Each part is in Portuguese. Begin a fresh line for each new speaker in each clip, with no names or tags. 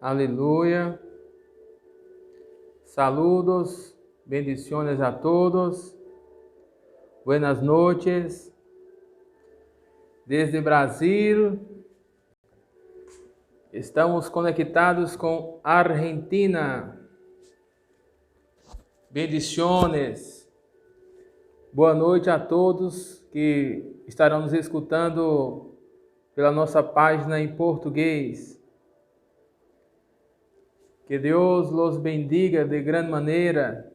Aleluya. Saludos, bendiciones a todos. Buenas noches. Desde Brasil, estamos conectados com Argentina. Bendiciones. Boa noite a todos que estarão nos escutando pela nossa página em português. Que Deus los bendiga de gran maneira.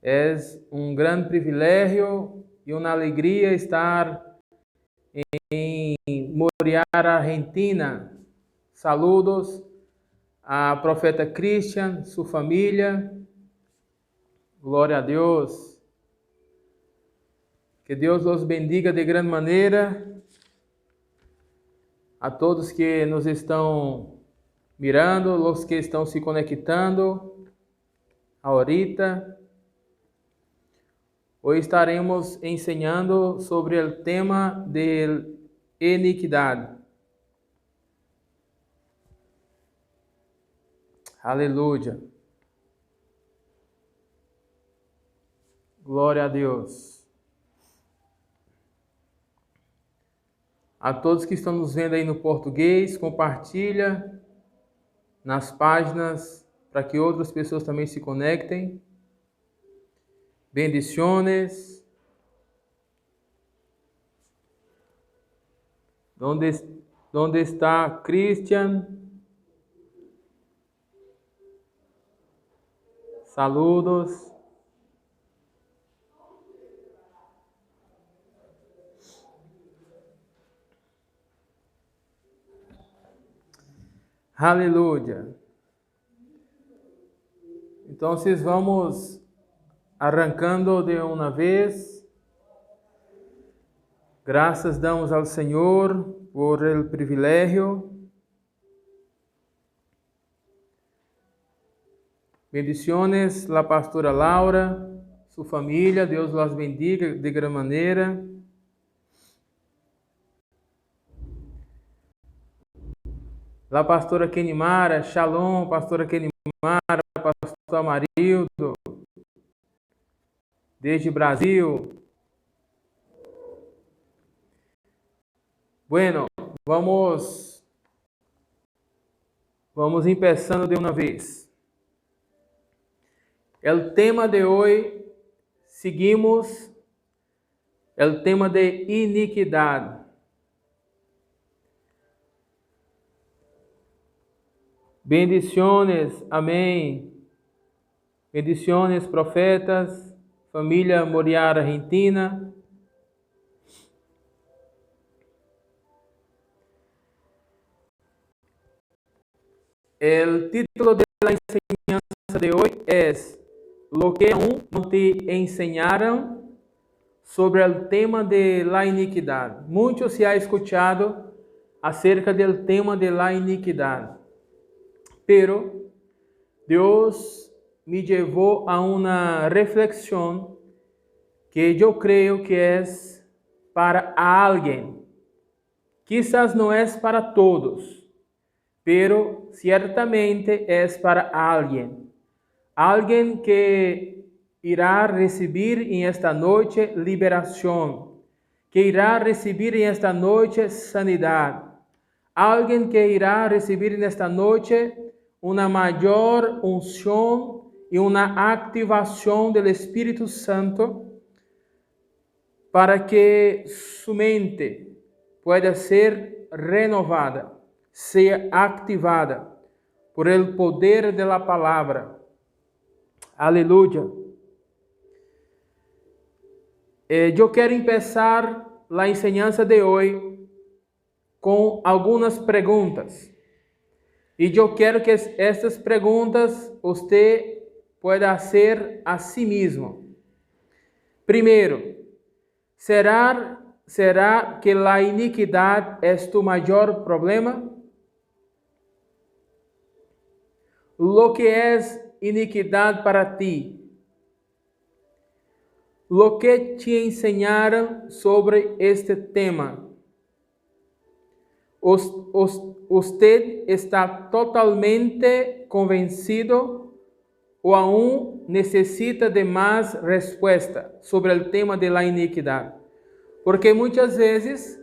É um grande privilégio e uma alegria estar em Moriara, Argentina. Saludos a profeta Christian, sua família. Glória a Deus. Que Deus los bendiga de grande maneira. A todos que nos estão mirando, os que estão se conectando ahorita. Hoje estaremos ensinando sobre o tema de iniquidade. Aleluia. Glória a Deus. A todos que estão nos vendo aí no português, compartilha nas páginas para que outras pessoas também se conectem. Bendiciones. ¿Dónde está Christian? Saludos. Aleluia. Então, vamos arrancando de uma vez. Graças damos ao Senhor por el privilégio. Bendiciones, la pastora Laura, sua família, Deus las bendiga de gran maneira. La pastora Kenimara, Shalom, pastora Kenimara, pastor Amarildo, desde Brasil. Bueno, vamos empezando de uma vez. O tema de hoje, seguimos o tema de iniquidade. Bendiciones, amém. Bendiciones, profetas, família Moriara, Argentina. O título da enseñanza de hoje é Lo que aún não te enseñaram sobre o tema de la iniquidade. Muito se ha escuchado acerca do tema de la iniquidade. Pero Deus me levou a uma reflexão que eu creio que é para alguém. Quizás não é para todos, pero ciertamente é para alguém. Alguém que irá receber em esta noite liberação, que irá receber em esta noite sanidade. Alguém que irá receber nesta noite uma maior unção e uma ativação do Espírito Santo para que sua mente pueda ser renovada, seja ativada por el poder de la palavra. Aleluia. Eu quero começar a enseñanza de hoje com algumas perguntas. E eu quero que estas perguntas você pueda fazer a si mesmo. Primeiro, será que a iniquidade é tu maior problema? Lo que é iniquidade para ti? Lo que te ensinaram sobre este tema? usted está totalmente convencido o aún necesita de más respuesta sobre el tema de la iniquidad. Porque muchas veces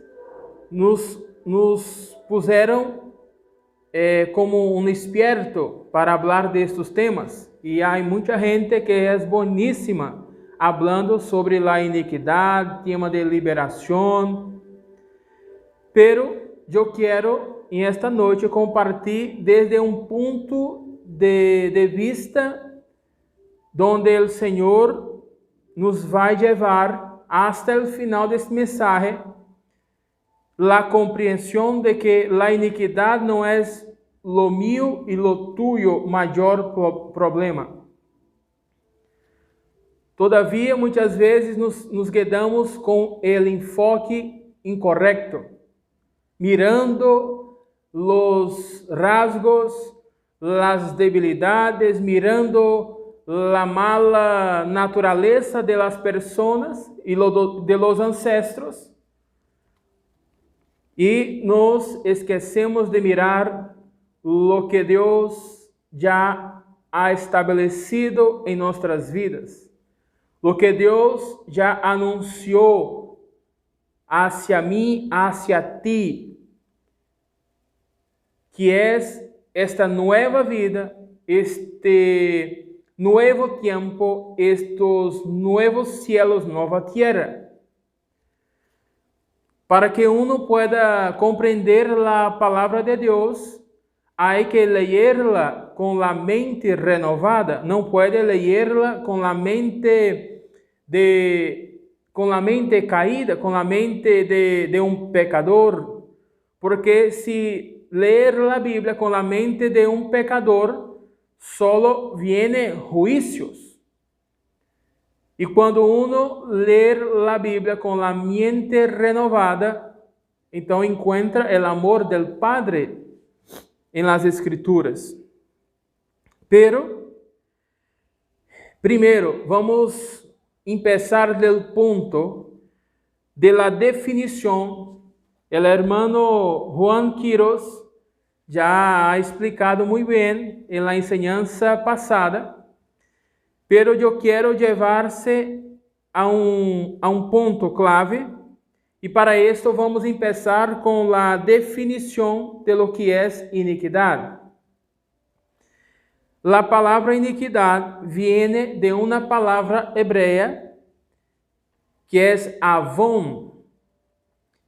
nos puseram como um experto para hablar de estos temas. E há muita gente que é boníssima hablando sobre la iniquidad, tema de liberación. Pero eu quero, em esta noite, compartilhar desde um ponto de vista donde o Senhor nos vai levar hasta o final deste mensagem, la compreensão de que la iniquidad não é lo mío e lo tuyo maior problema. Todavia, muitas vezes nos quedamos com o enfoque incorreto, mirando los rasgos, las debilidades, mirando la mala naturaleza de las personas y de los ancestros, e nos esquecemos de mirar lo que Deus já ha estabelecido em nossas vidas, lo que Deus já anunciou hacia mim, hacia ti, que é esta nova vida, este novo tempo, estes novos cielos, nova terra. Para que uno pueda compreender la palabra de Dios, hay que leerla con la mente renovada. No puede leerla con la mente caída, con la mente de un pecador. Porque si leer la Biblia con la mente de un pecador, solo viene juicios. E quando uno ler a Bíblia com a mente renovada, então encontra o amor del Padre em las Escrituras. Pero, primeiro, vamos empezar del punto de la definição. El hermano Juan Quiros já ha explicado muito bem em la enseñanza passada. Pero eu quero levar-se a um ponto clave, e para isso vamos começar com a definição de lo que é iniquidade. A palavra iniquidade viene de uma palavra hebrea que é avon,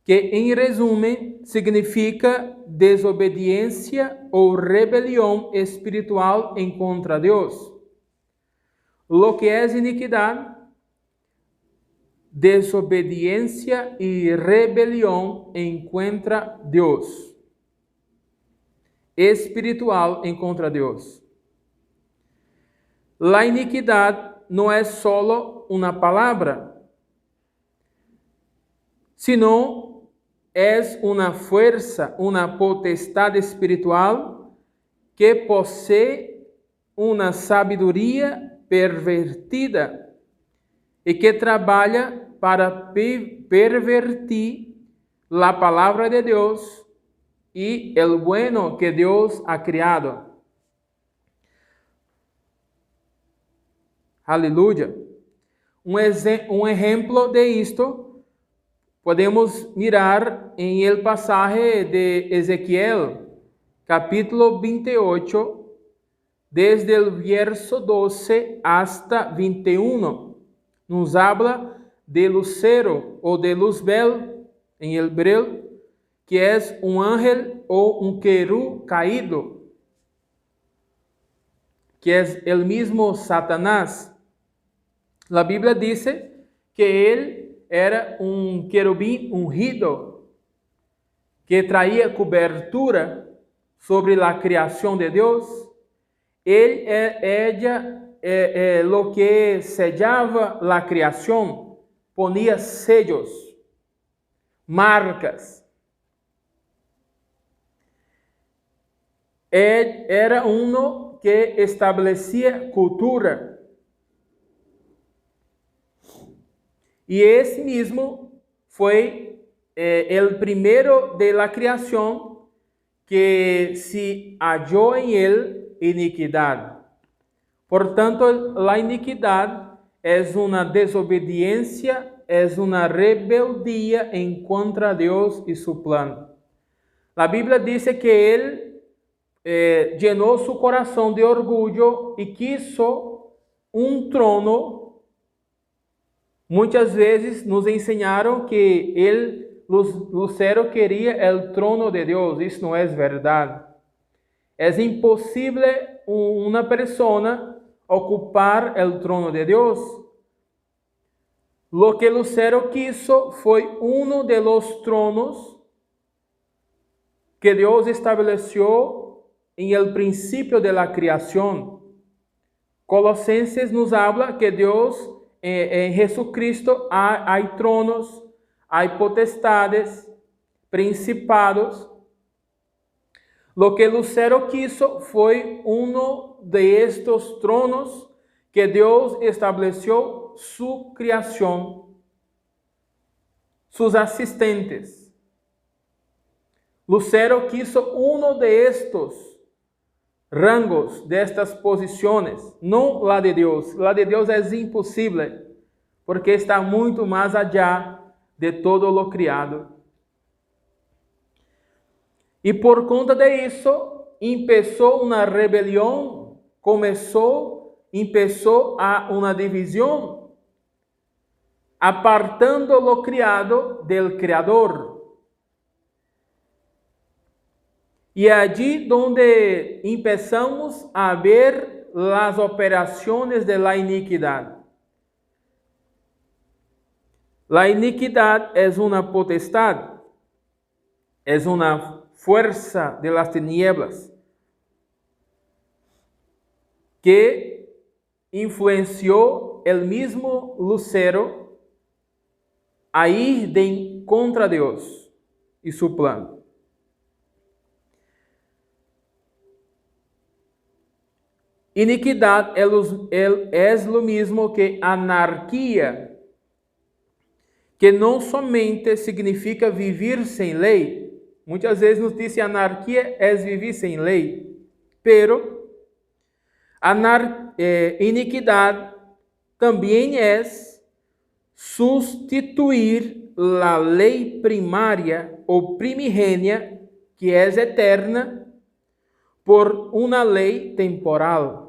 que em resumo significa desobediência ou rebelião espiritual em contra Deus. Lo que é iniquidade, desobediência e rebelião em contra Deus. Espiritual em contra Deus. La iniquidade não é solo uma palavra, sino é uma força, uma potestade espiritual que possui uma sabedoria pervertida e que trabalha para pervertir a palavra de Deus e o bueno que Deus ha criado. Aleluia. Um exemplo de isto podemos mirar em el pasaje de Ezequiel, capítulo 28, desde el verso 12 hasta 21, nos habla de lucero ou de luzbel em hebreu, que é um ángel ou querú caído, que é el mismo Satanás. A Bíblia diz que ele era um querubim ungido, que traía cobertura sobre a criação de Deus. Ele é lo que sellava a criação, ponia sellos, marcas. Era uno que estabelecia cultura. E esse mesmo foi o primeiro de la criação que se halló en él iniquidad. Por tanto, la iniquidad es una desobediencia, es una rebeldía en contra de Dios y su plan. La Biblia dice que él llenó su corazón de orgullo y quiso un trono. Muchas veces nos enseñaron que Lucero quería el trono de Dios. Eso no es verdad. Es imposible una persona ocupar el trono de Dios. Lo que Lucero quiso fue uno de los tronos que Dios estableció en el principio de la creación. Colosenses nos habla que Dios, en Jesucristo, hay tronos, hay potestades, principados. Lo que Lucero quiso fue uno de estos tronos que Dios estableció su creación, sus asistentes. Lucero quiso uno de estos rangos, de estas posiciones, no la de Dios. La de Dios es imposible, porque está muito más allá de todo lo criado. E por conta de isso, empezó uma rebelião, empezó a uma divisão, apartando lo criado del Criador. E allí donde empezamos a ver las operaciones de la iniquidad. La iniquidad es una potestad, es una fuerza de las tinieblas que influenció el mismo Lucero a ir de contra Dios y su plan. Iniquidad es lo mismo que anarquía, que não somente significa vivir sem lei. Muitas vezes nos dizem anarquia é viver sem lei, pero iniquidad também é sustituir a lei primária ou primigênia, que é eterna, por uma lei temporal.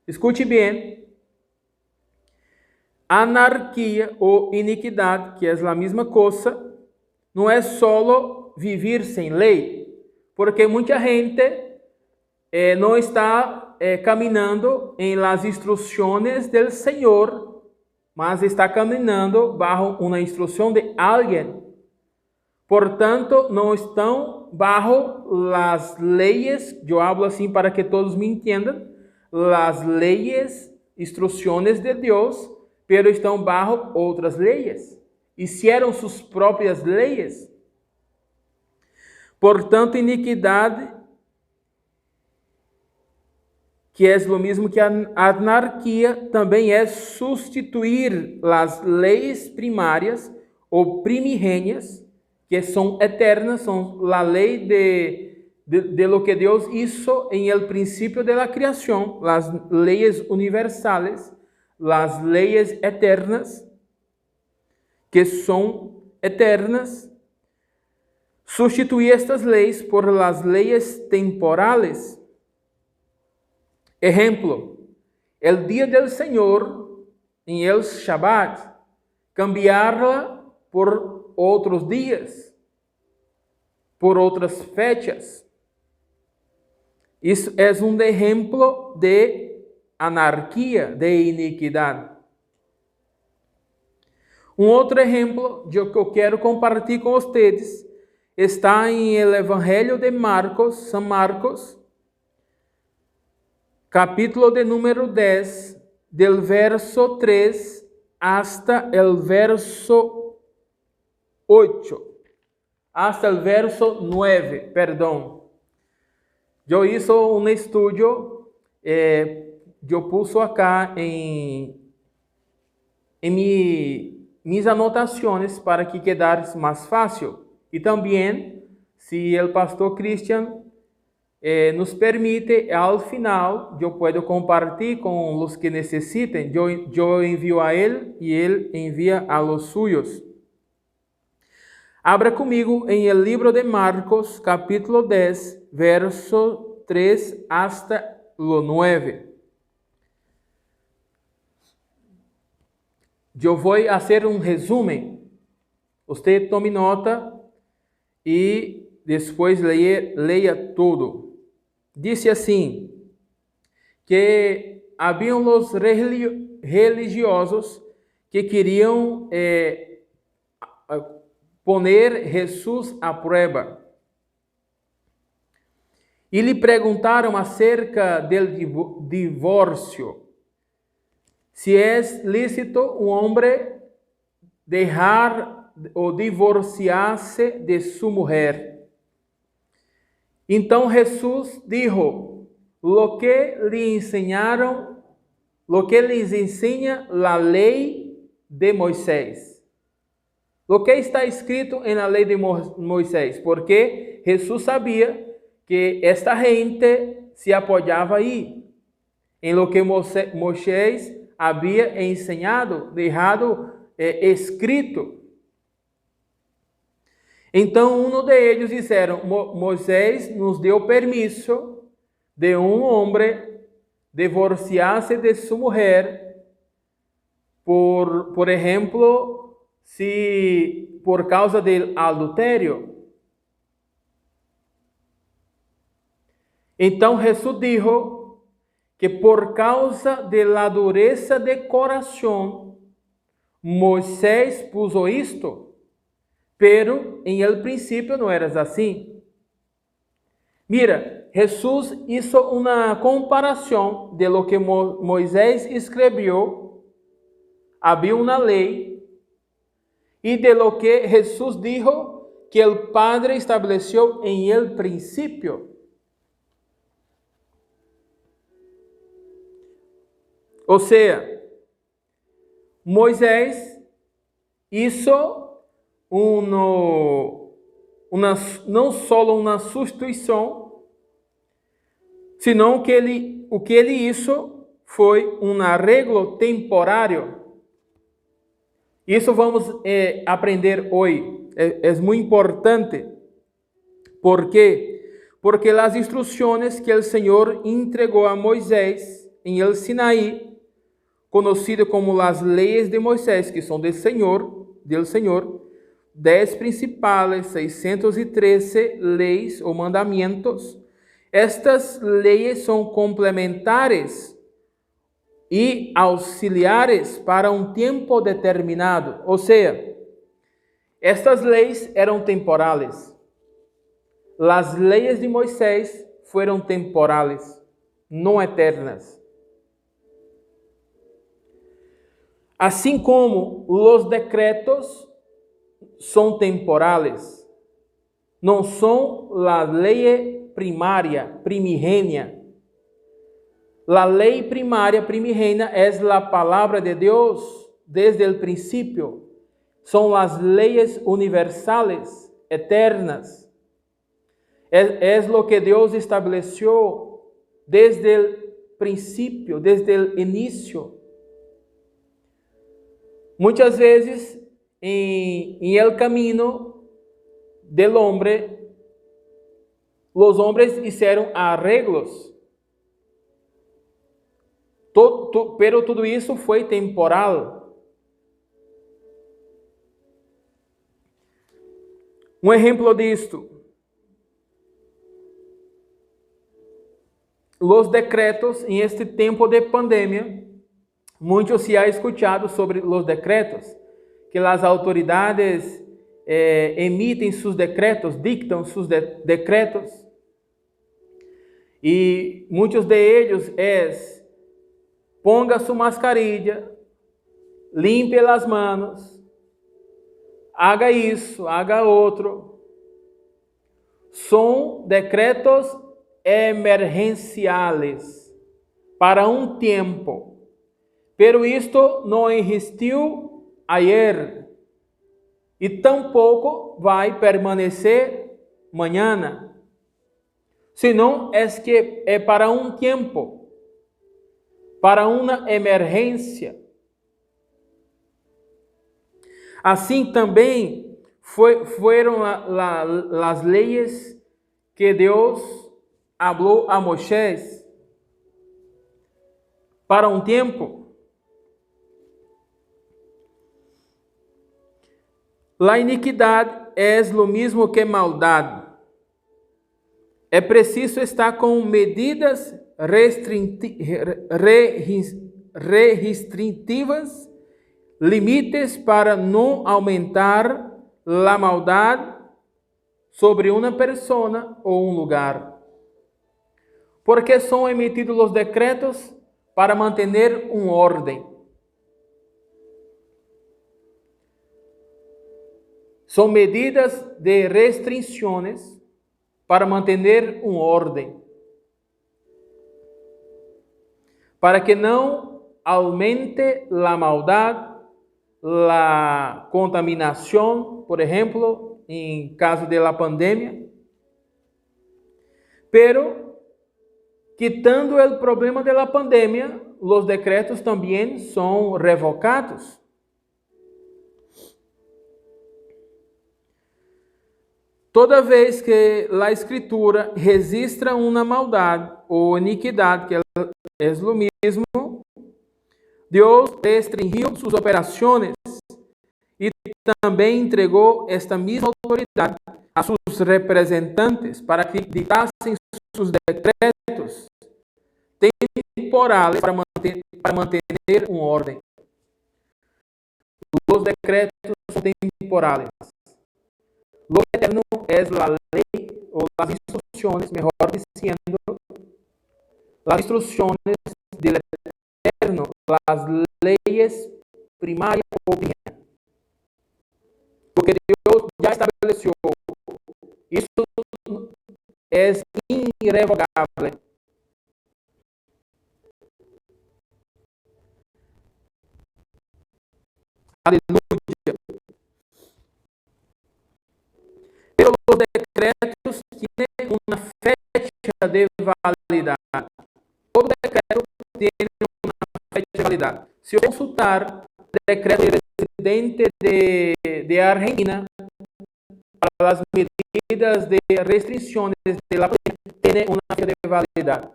Escute bem. Anarquia ou iniquidade, que é a mesma coisa, não é só viver sem lei, porque muita gente não está caminhando em las instruções do Senhor, mas está caminhando bajo uma instrução de alguém. Portanto, não estão bajo las leyes, eu hablo assim para que todos me entendam, las leyes, instruções de Deus, pero estão bajo outras leyes. Hicieron sus próprias leyes. Portanto, iniquidade, que é o mesmo que a anarquia, também é substituir as leis primárias ou primigênias, que são eternas, são a lei de lo que Deus hizo en el principio de la creación, las leyes universales, las leyes eternas, que son eternas, sustituir estas leyes por las leyes temporales. Ejemplo, el día del Señor en el Shabbat, cambiarla por otros días, por outras fechas. Isso é um exemplo de anarquia, de iniquidade. Um outro exemplo que eu quero compartilhar com vocês está em el Evangelho de Marcos, São Marcos, capítulo de número 10, del verso 3 hasta el verso 8. Hasta el verso 9, perdão. Eu hice um estudo, eu puse acá em mis anotações para que quedasse mais fácil. E também, se o pastor Christian nos permite, al final eu posso compartilhar com os que necessitem. Eu envio a ele e ele envia a los suyos. Abra comigo em el livro de Marcos, capítulo 10, verso 3 hasta lo 9. Eu vou fazer um resumo. Você tome nota e depois leia tudo. Disse assim, que haviam os religiosos que queriam poner Jesus à prova. E lhe perguntaram acerca do divórcio. Se é lícito um homem deixar ou divorciar-se de sua mulher. Então Jesus dijo, lo que lhes ensina a lei de Moisés. Lo que está escrito na lei de Moisés, porque Jesus sabia que esta gente se apoiava aí, em lo que Moisés havia ensinado, deixado escrito. Então, um deles disseram, Moisés nos deu permisso de um homem divorciar-se de sua mulher, por exemplo, se por causa do adultério. Então Jesus dijo que por causa de la dureza de coração, Moisés puso isto, pero em el princípio não era assim. Mira, Jesus hizo uma comparação de lo que Moisés escreveu, havia uma lei, e de lo que Jesus dijo que o Padre estabeleceu em el princípio. Ou seja, Moisés hizo não só uma substituição, senão que o que ele hizo foi um arreglo temporário. Isso vamos aprender hoje. É muito importante. ¿Por quê? Porque as instruções que o Senhor entregou a Moisés em el Sinaí, conhecido como as leis de Moisés, que são do Senhor, 10 principais, 613 leis ou mandamentos. Estas leis são complementares e auxiliares para um tempo determinado. Ou seja, estas leis eram temporais. As leis de Moisés foram temporais, não eternas. Assim como os decretos são temporais, não são a lei primária, primigênia. A lei primária, primigênia, é a palavra de Deus desde o princípio. São as leis universais, eternas. É o que Deus estabeleceu desde o princípio, desde o início. Muitas vezes, em el camino del hombre, os homens fizeram arreglos. Pero tudo isso foi temporal. Um exemplo disto. Os decretos em este tempo de pandemia, muito se ha escuchado sobre os decretos, que as autoridades emitem seus decretos, dictam seus decretos, e muitos de eles ponga sua mascarilla, limpe as manos, haga isso, haga outro. São decretos emergenciais para um tempo. Pero isto não existiu ayer e tampouco vai permanecer mañana, sino es que es para un tiempo, para una emergencia. Assim também foram as leis que Deus falou a Moisés para um tempo. La iniquidade é o mesmo que maldade. É preciso estar com medidas restritivas, limites para não aumentar a maldade sobre uma pessoa ou um lugar. Porque são emitidos os decretos para manter uma ordem. São medidas de restrições para manter uma ordem. Para que não aumente a maldade, a contaminação, por exemplo, em caso de la pandemia. Pero, quitando o problema de la pandemia, os decretos também são revocados. Toda vez que a Escritura registra uma maldade ou iniquidade, que é o mesmo, Deus restringiu suas operações e também entregou esta mesma autoridade a seus representantes para que ditassem seus decretos temporais para manter uma ordem. Os decretos são temporais. Lo eterno es la ley o las instrucciones, mejor diciendo, las instrucciones del eterno, las leyes primarias o primarias. Porque Dios ya estableció, eso es irrevocable. Aleluya. Pero los decretos tienen una fecha de validad. Todo decreto tiene una fecha de validad. Si yo consultar el decreto del presidente de Argentina para las medidas de restricciones de la pandemia, tiene una fecha de validad.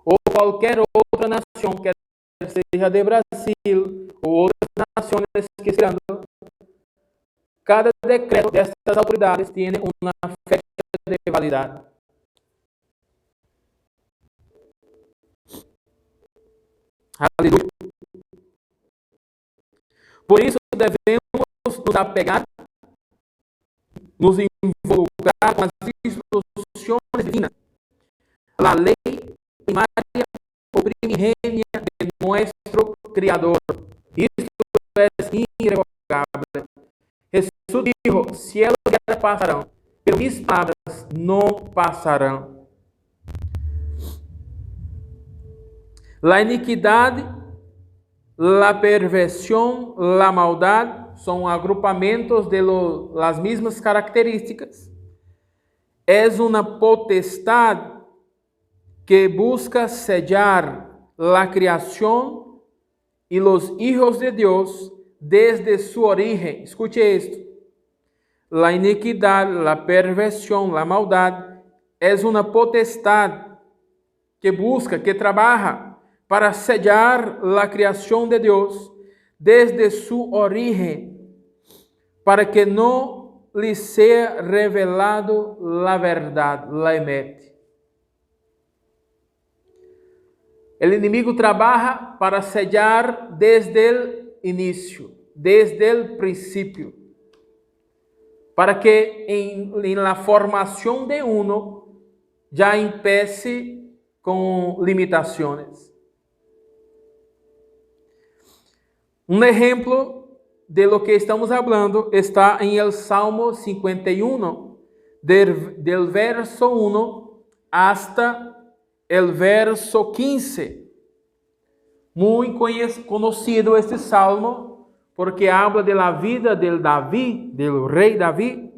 O cualquier otra nación, que seja de Brasil o otras naciones que están. Cada decreto destas autoridades tem uma fecha de validade. Aleluia. Por isso devemos nos apegar, nos involucrar com as instruções divinas. A lei primária ou primigênia de nosso Criador. Isto é irrevogável. Jesús dijo, cielos y tierra pasarán, pero mis palabras no pasarán. La iniquidad, la perversión, la maldad son agrupamentos de las mismas características. Es una potestad que busca sellar la creación y los hijos de Dios desde su origen. Escute esto. La iniquidad, la perversión, la maldad es una potestad que busca, que trabaja para sellar la creación de Dios desde su origen, para que no lhe sea revelado la verdad, la emete. El enemigo trabaja para sellar desde el inicio, desde el principio, para que en la formación de uno ya empiece con limitaciones. Un ejemplo de lo que estamos hablando está en el Salmo 51, del verso 1 hasta el verso 15. Muy conocido este salmo porque habla de la vida del David, del rey David,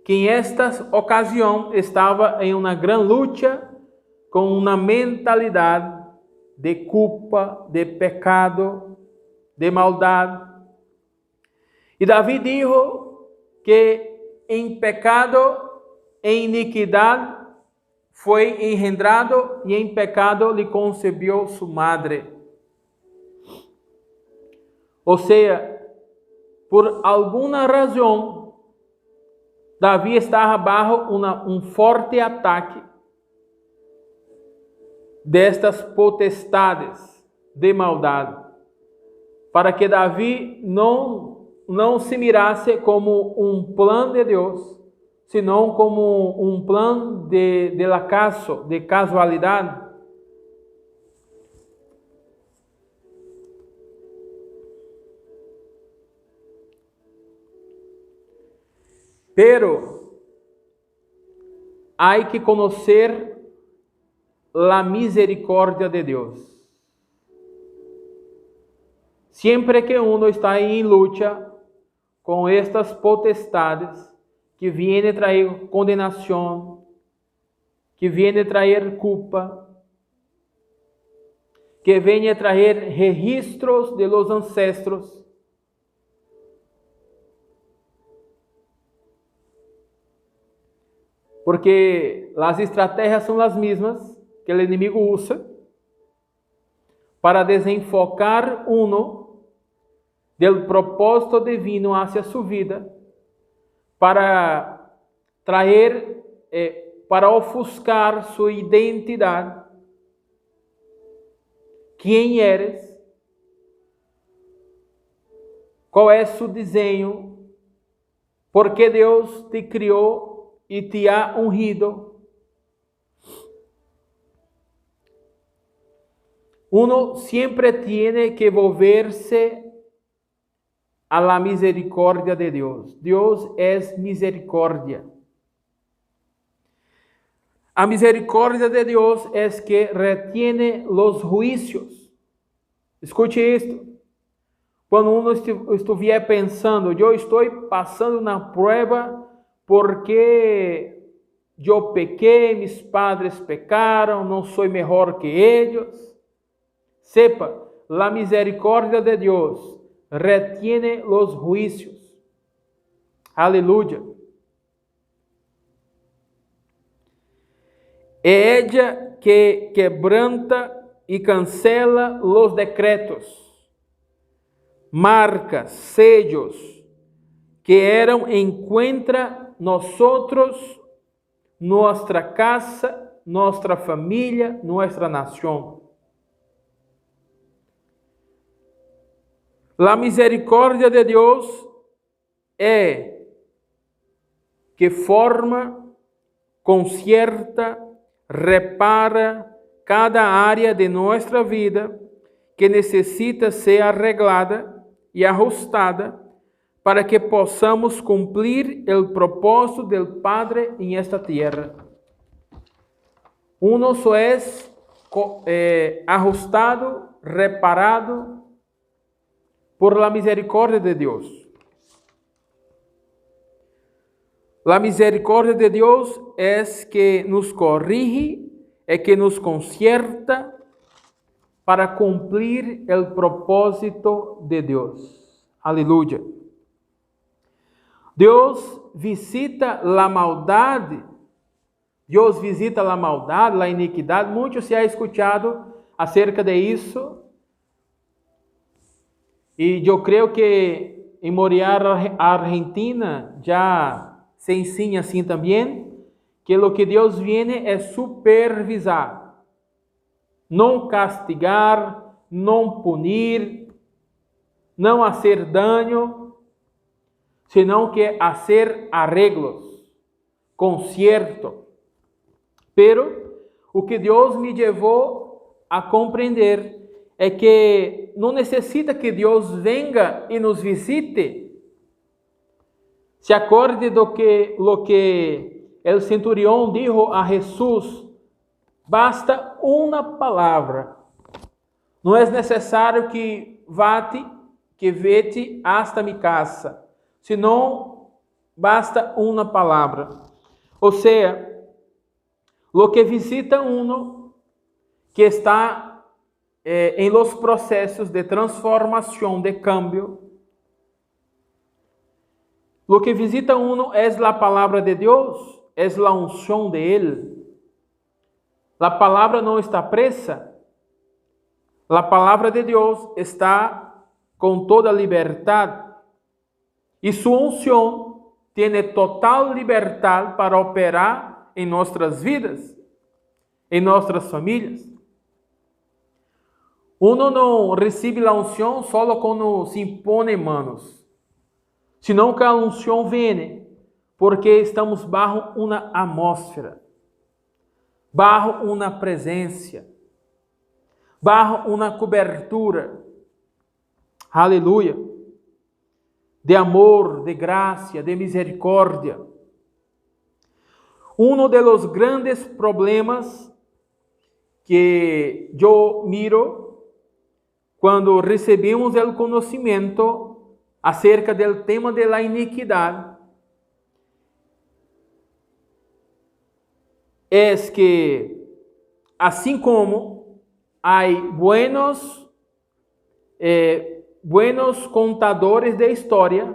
que em esta ocasião estava em uma grande luta com uma mentalidade de culpa, de pecado, de maldade. E Davi dijo que em pecado, em iniquidade, foi engendrado e em pecado lhe concebeu sua madre. Ou seja, por alguma razão, Davi estava bajo um forte ataque destas potestades de maldade, para que Davi não se mirasse como um plano de Deus, senão como um plano de acaso, de casualidade. Pero hay que conocer la misericordia de Deus. Siempre que uno está em luta com estas potestades que vienen a trazer condenação, que vienen a trazer culpa, que vienen a trazer registros de los ancestros, porque as estratégias são as mesmas que o inimigo usa para desenfocar uno del propósito divino hacia sua vida, para trazer, para ofuscar sua identidade, quem eres, qual é seu desenho, por que Deus te criou e te ha ungido. Uno siempre tiene que volverse a la misericordia de Dios. Dios es misericordia. A misericordia de Dios es que retiene los juicios. Escute esto. Quando uno estiver pensando, eu estou passando na prueba porque eu pequei, mis padres pecaram, não sou melhor que eles. Sepa, la misericordia de Dios retiene los juicios. Aleluya. É ella que quebranta e cancela los decretos, marcas, sellos que eram en contra nosotros, nuestra casa, nuestra familia, nuestra nación. La misericórdia de Deus é que forma, conserta, repara cada área de nossa vida que necessita ser arreglada e ajustada para que possamos cumprir o propósito do Padre em esta terra. Uno só é ajustado, reparado por la misericordia de Dios. La misericordia de Dios es que nos corrige, es que nos concierta para cumplir el propósito de Dios. Aleluya. Deus visita la maldade. Deus visita la maldade, la iniquidade. Muito se ha escuchado acerca de isso. E eu creio que em Moriar, Argentina, já se ensina assim também, que o que Deus viene é supervisar, não castigar, não punir, não fazer dano, senão que fazer arreglos, concierto. Pero o que Deus me levou a compreender é que não necessita que Deus venga e nos visite. Se acorde do que lo que el centurión dijo a Jesús: basta uma palavra. Não é necessário que vete hasta mi casa, senão basta una palabra. O sea, lo que visita uno que está en los procesos de transformación, de cambio, lo que visita uno es la palabra de Dios, es la unción de Él. La palabra no está presa. La palabra de Dios está con toda libertad. Y su unción tiene total libertad para operar en nuestras vidas, en nuestras familias. Uno no recibe la unción solo cuando se impone manos, sino que a unción viene porque estamos bajo una atmósfera, bajo una presencia, bajo una cobertura. Aleluya. De amor, de gracia, de misericordia. Uno de los grandes problemas que yo miro cuando recebemos el conocimiento acerca del tema de la iniquidad es que, así como hay buenos contadores de historia,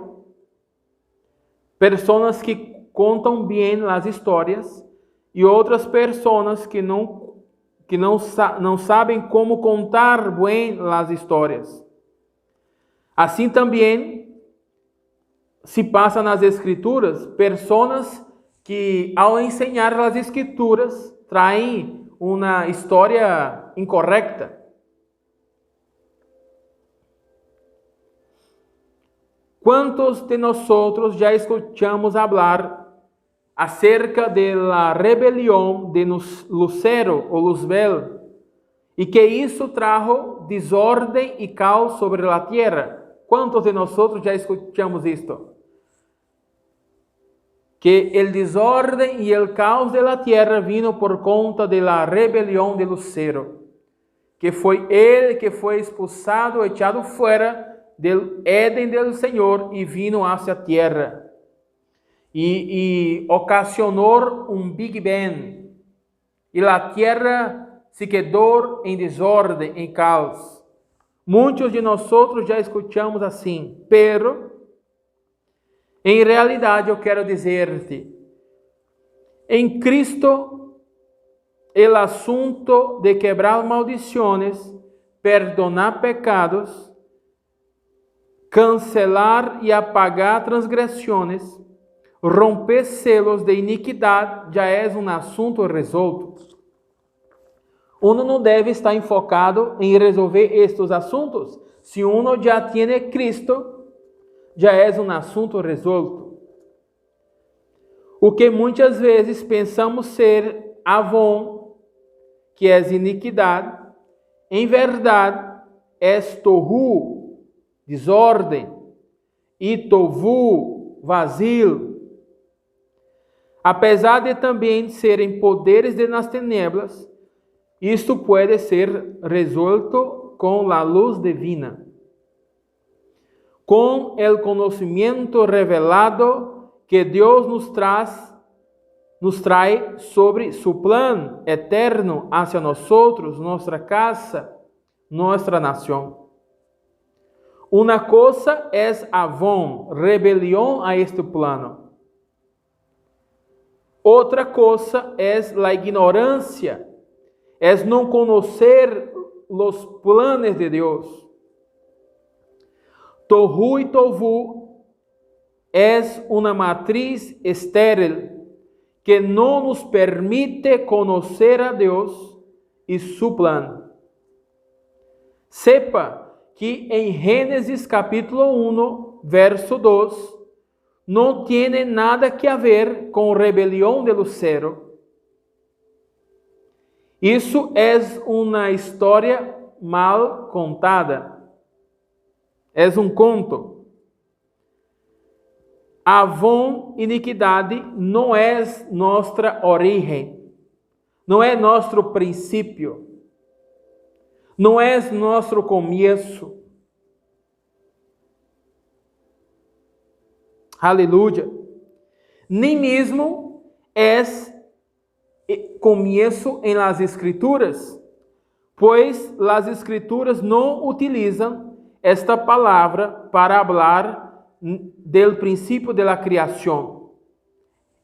personas que contam bem as histórias, e outras pessoas que não sabem como contar bem as histórias. Assim também se passa nas escrituras, pessoas que ao ensinar as escrituras traem uma história incorreta. ¿Cuántos de nosotros ya escuchamos hablar acerca de la rebelión de Lucero o Luzbel y que eso trajo desorden y caos sobre la tierra? ¿Cuántos de nosotros ya escuchamos esto? Que el desorden y el caos de la tierra vino por conta de la rebelión de Lucero, que fue él que fue expulsado, echado fuera del Éden del Senhor e vino hacia a tierra e ocasionou um Big Bang e a tierra se quedou em desordem, em caos. Muitos de nós já escutamos assim, pero em realidade eu quero dizer-te, em Cristo el assunto de quebrar maldições, perdonar pecados, cancelar e apagar transgressões, romper selos de iniquidade, já é um assunto resolto. Uno não deve estar enfocado em resolver estes assuntos. Se uno já tem Cristo, já é um assunto resolto. O que muitas vezes pensamos ser avon, que é iniquidade, em verdade é tohu, desordem, e tovu, vazio. Apesar de também serem poderes de nas tinieblas, isto pode ser resolto com a luz divina, com o conhecimento revelado que Deus nos traz sobre su plano eterno hacia nosotros, nossa casa, nossa nação. Uma coisa é avon, rebelião a este plano. Outra coisa é a ignorância, é não conhecer os planos de Deus. Tohu e tovu é uma matriz estéril que não nos permite conhecer a Deus e su plano. Sepa que em Gênesis capítulo 1, verso 2, não tem nada que ver com rebelião de Lucero. Isso é uma história mal contada. É um conto. Avon, iniquidade, não é nossa origem, não é nosso princípio, não é nosso começo. Aleluia. ni mismo es comienzo en las Escrituras, pues las Escrituras no utilizan esta palabra para hablar del principio de la creación.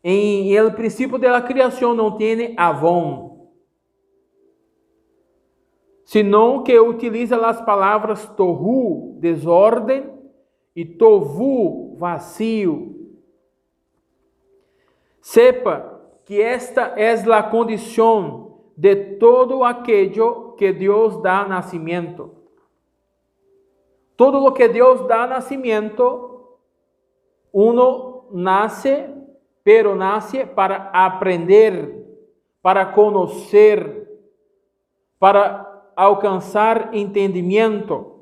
En el principio de la creación no tiene avón, sino que utiliza las palabras tohu, desorden, y tovu, vacío. Sepa que esta es la condición de todo aquello que Dios da nacimiento. Todo lo que Dios da nacimiento, uno nace, pero nace para aprender, para conocer, para alcanzar entendimiento.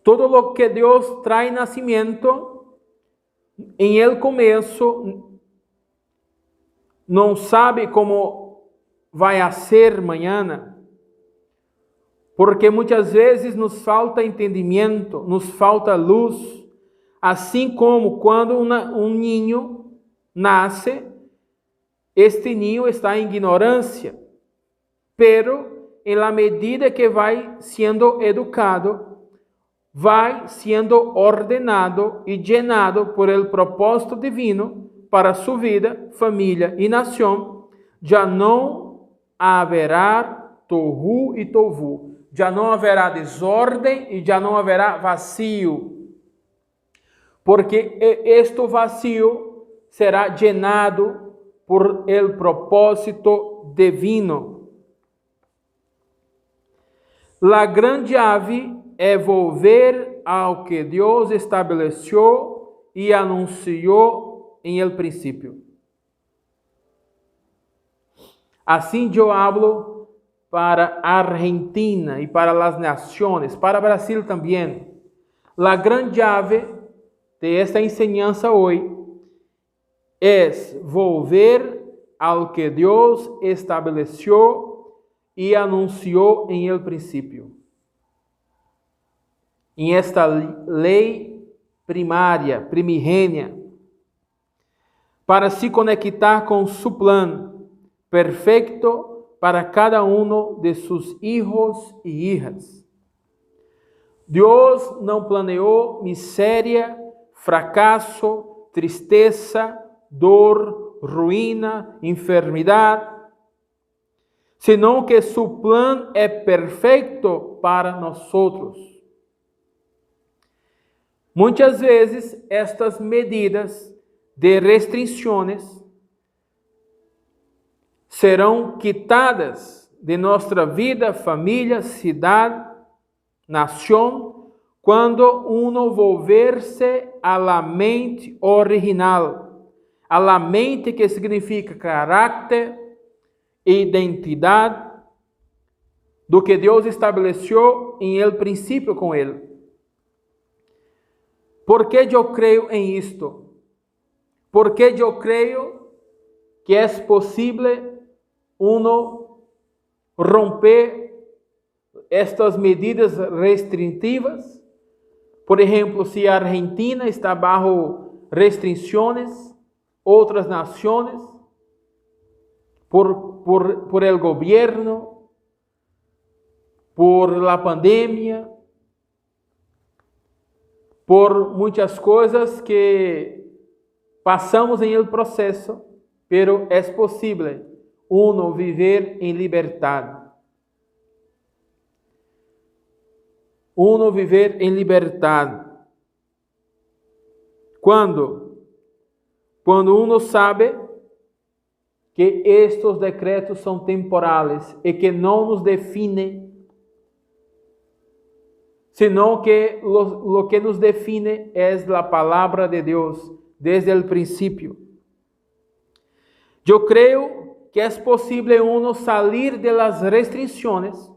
Todo lo que Dios trae nacimiento, en el comienzo, no sabe cómo vai a ser mañana, porque muitas vezes nos falta entendimento, nos falta luz, assim como quando niño nasce, este niño está em ignorância, pero em la medida que vai sendo educado, vai sendo ordenado e llenado por el propósito divino para sua vida, família e nação, já não haverá tohu e tovu, já não haverá desordem e já não haverá vazio, porque este vazio será llenado por el propósito divino. La grande ave é volver ao que Deus estabeleceu e anunciou em el princípio. Assim eu hablo para a Argentina e para as nações, para Brasil também. La grande ave de esta enseñanza hoje é volver ao que Deus estabeleceu e anunciou em el princípio. Em esta lei primária, primigênia, para se conectar com su plano perfeito para cada um de seus hijos e hijas. Deus não planeou miséria, fracasso, tristeza, dor, ruína, enfermidade, senão que su plano é perfeito para nós outros. Muitas vezes, estas medidas de restrições serão quitadas de nossa vida, família, cidade, nação, quando uno volver-se à la mente original, à la mente que significa caráter, identidade, do que Deus estabeleceu em el princípio com ele. ¿Por que eu creio em isto? Porque eu creio que é possível uno romper estas medidas restritivas. Por exemplo, se a Argentina está bajo restrições, outras nações, por el governo, por la pandemia, por muitas coisas que passamos em el processo, pero é possível uno viver em liberdade. Uno viver em liberdade. Quando uno sabe que estes decretos são temporais e que não nos definem, sino que lo que nos define es la palabra de Dios desde el principio. Yo creo que es posible uno salir de las restricciones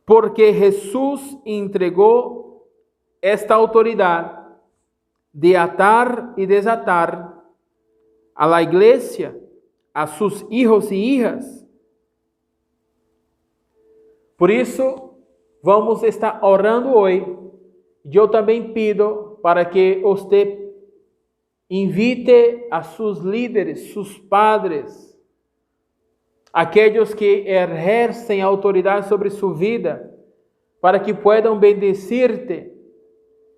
porque Jesús entregó esta autoridad de atar y desatar a la iglesia, a sus hijos y hijas. Por isso, vamos estar orando hoje eu também pido para que você invite a seus líderes, seus padres, aqueles que exercem autoridade sobre sua vida, para que puedan bendecir-te,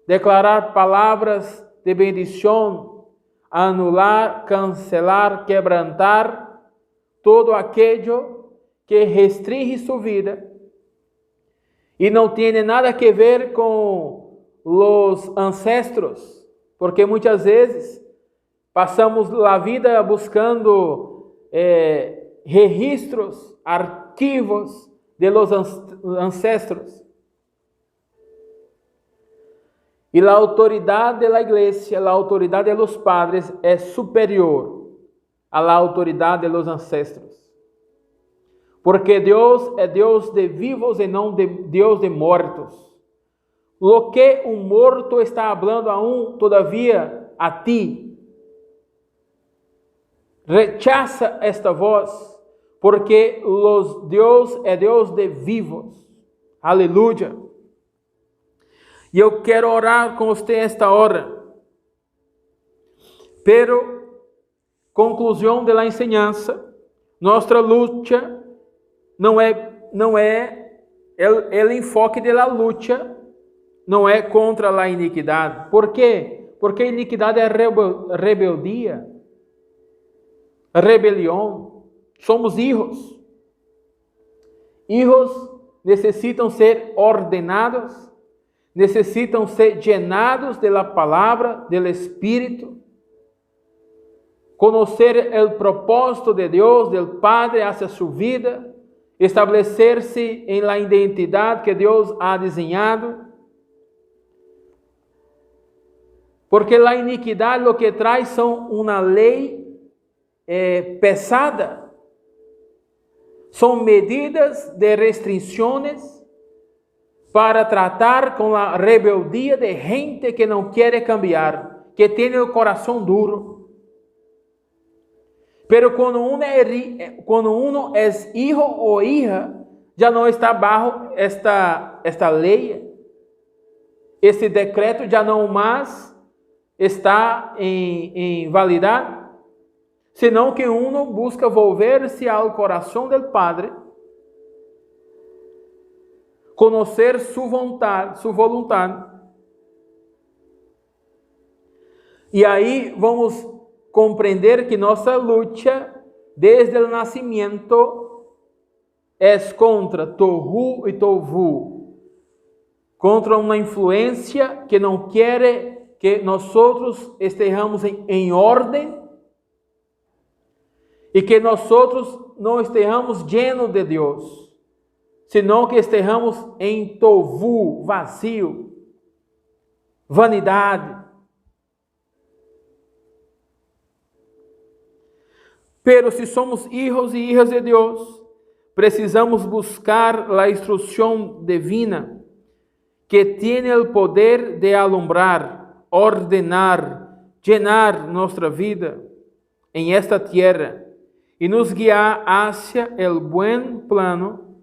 declarar palavras de bendição, anular, cancelar, quebrantar todo aquello que restringe sua vida e não tem nada a ver com os ancestros, porque muitas vezes passamos a vida buscando registros, arquivos de los ancestros. E a autoridade da igreja, a autoridade dos padres é superior à autoridade de los ancestros. Porque Deus é Deus de vivos e não Deus de mortos. Lo que um morto está hablando aún todavia a ti, rechaza esta voz, porque Deus é Deus de vivos. Aleluia. E eu quero orar com você esta hora. Pero, conclusão da enseñança, nossa luta não é o enfoque da luta, não é contra a iniquidade. Por quê? Porque a iniquidade é rebeldia, rebelião. Somos hijos. Hijos necessitam ser ordenados, necessitam ser llenados de la palavra, del Espírito, conhecer o propósito de Deus, del Padre hacia sua vida, estabelecer-se em la identidade que Deus ha desenhado. Porque a iniquidade o que traz são uma lei pesada, são medidas de restrições para tratar com a rebeldia de gente que não quer cambiar, que tem o coração duro. Pero quando uno é hijo ou hija, já não está bajo esta lei, esse decreto já não mais está em validade, senão que uno busca volver-se ao coração do Padre, conhecer sua vontade. E aí vamos compreender que nossa luta, desde o nascimento, é contra Tohu e Tovu, contra uma influência que não quer que nós estejamos em ordem e que nós não estejamos llenos de Deus, senão que estejamos em Tovu, vazio, vanidade. Pero se somos hijos e hijas de Deus, precisamos buscar a instrução divina que tem o poder de alumbrar, ordenar, llenar nossa vida em esta tierra e nos guiar hacia o buen plano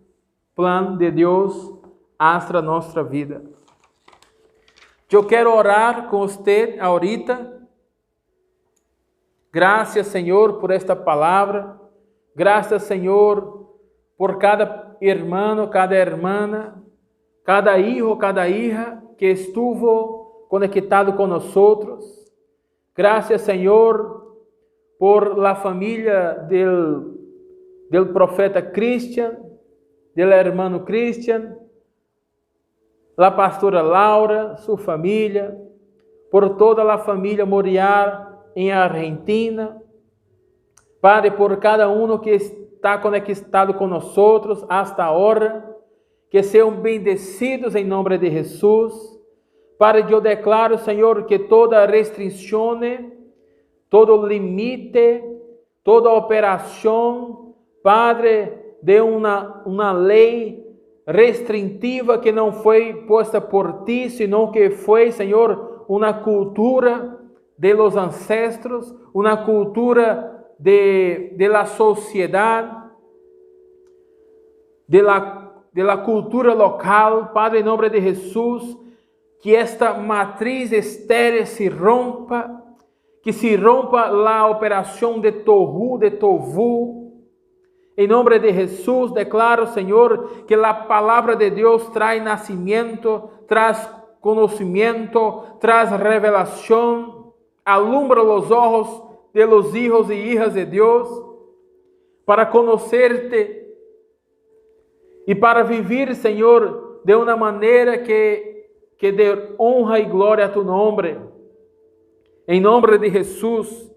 de Deus hacia nossa vida. Eu quero orar com você ahorita. Graças, Senhor, por esta palavra. Graças, Senhor, por cada irmão, cada irmã, cada hijo, cada hija que estuvo conectado com nós. Graças, Senhor, por la família del profeta Christian, del hermano Christian, la pastora Laura, sua família, por toda a família Moriar em Argentina. Padre, por cada um que está conectado com nós hasta agora, que sejam bendecidos em nome de Jesus. Padre, eu declaro, Senhor, que toda restrição, todo limite, toda operação, Padre, de uma lei restritiva que não foi posta por ti, senão que foi, Senhor, uma cultura de los ancestros, uma cultura de la sociedade, de la cultura local. Padre, em nome de Jesus, que esta matriz estéril se rompa, que se rompa a operação de Tohu, de Tovu. Em nome de Jesus, declaro, Senhor, que a palavra de Deus traz nascimento, traz conhecimento, traz revelação, alumbra os olhos de los hijos e hijas de Deus, para conhecer-te e para viver, Senhor, de uma maneira que dê honra e glória a tu nome. Em nome de Jesus,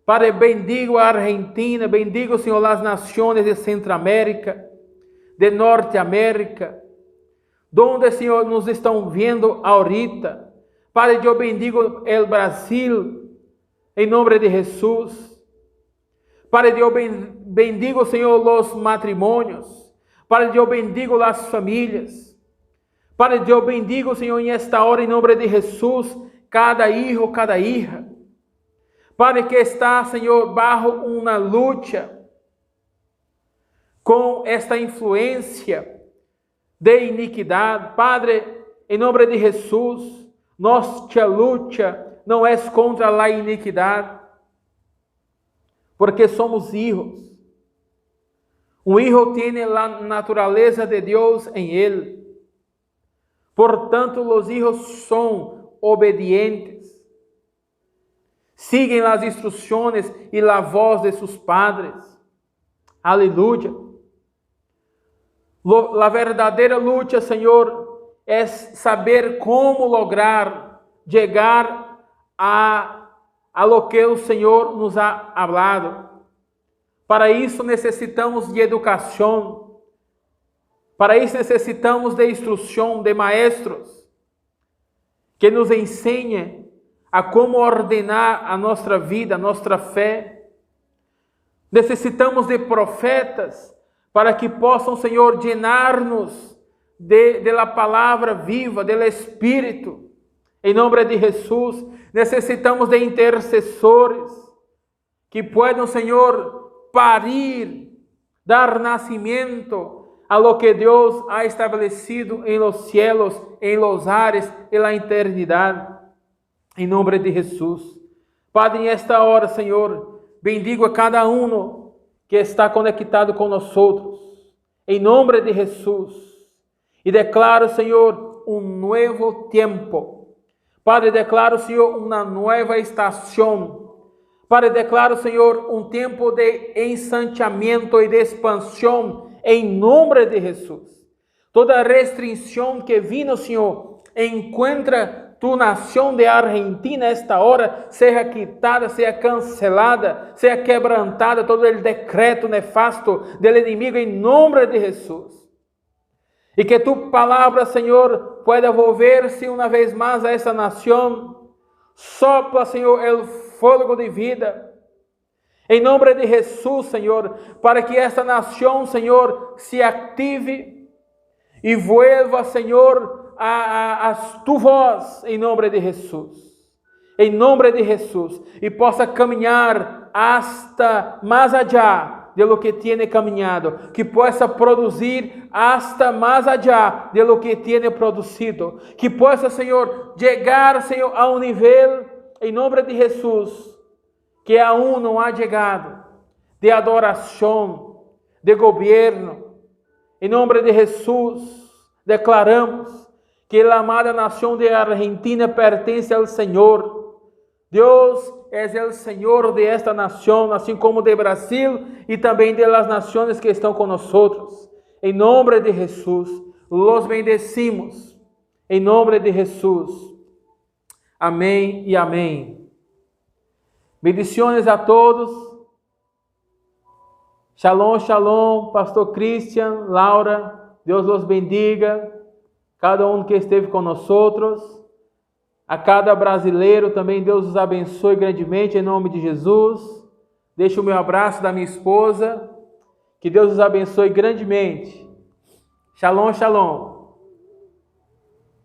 Padre, bendigo a Argentina, bendigo, Senhor, as nações de Centroamérica, de Norteamérica, donde, Senhor, nos estão vendo ahorita. Padre, eu bendigo o Brasil, em nome de Jesus. Padre, eu bendigo, Senhor, os matrimônios. Padre, eu bendigo as famílias. Padre, eu bendigo, Senhor, em esta hora, em nome de Jesus, cada hijo, cada hija. Padre, que está, Senhor, bajo uma luta com esta influência de iniquidade. Padre, em nome de Jesus, nossa luta não é contra a iniquidade, porque somos hijos. Um hijo tem a natureza de Deus em ele. Portanto, os hijos são obedientes. Siguen as instruções e a voz de seus padres. Aleluia. A verdadeira luta, Senhor, é saber como lograr chegar a lo que o Senhor nos ha hablado. Para isso necessitamos de educação. Para isso necessitamos de instrução, de maestros que nos ensenem a como ordenar a nossa vida, a nossa fé. Necessitamos de profetas para que possam, Senhor, llenar-nos de la palavra viva, do Espírito. Em nome de Jesus, necessitamos de intercessores que possam, Senhor, parir, dar nascimento a lo que Deus ha estabelecido em los cielos, em los ares, em la eternidade. Em nome de Jesus. Padre, nesta hora, Senhor, bendigo a cada um que está conectado com nós outros. Em nome de Jesus. E declaro, Senhor, um novo tempo. Padre, declaro, Senhor, uma nova estação. Padre, declaro, Senhor, um tempo de ensancheamento e de expansão. Em nome de Jesus. Toda restrição que vino, Senhor, encontra tu nação de Argentina, esta hora, seja quitada, seja cancelada, seja quebrantada todo o decreto nefasto do inimigo em nome de Jesus. E que tu palavra, Senhor, pueda volver-se uma vez mais a essa nação. Sopla, Senhor, o fogo de vida. Em nome de Jesus, Senhor, para que esta nação, Senhor, se ative e vuelva, Senhor, a tu voz, em nome de Jesus. Em nome de Jesus. E possa caminhar hasta mais allá de lo que tiene caminhado. Que possa produzir hasta mais allá de lo que tiene produzido. Que possa, Senhor, chegar, Senhor, a um nível, em nome de Jesus, que aún não há chegado, de adoração, de governo. Em nome de Jesus, declaramos que a amada nação de Argentina pertence ao Senhor. Deus é o Senhor de esta nação, assim como de Brasil e também de las nações que estão conosco. Em nome de Jesus, los bendecimos. Em nome de Jesus. Amém e amém. Bendiciones a todos. Shalom, shalom, Pastor Christian, Laura, Deus los bendiga. Cada um que esteve conosco. A cada brasileiro também Deus os abençoe grandemente em nome de Jesus. Deixo o meu abraço da minha esposa. Que Deus os abençoe grandemente. Shalom, shalom.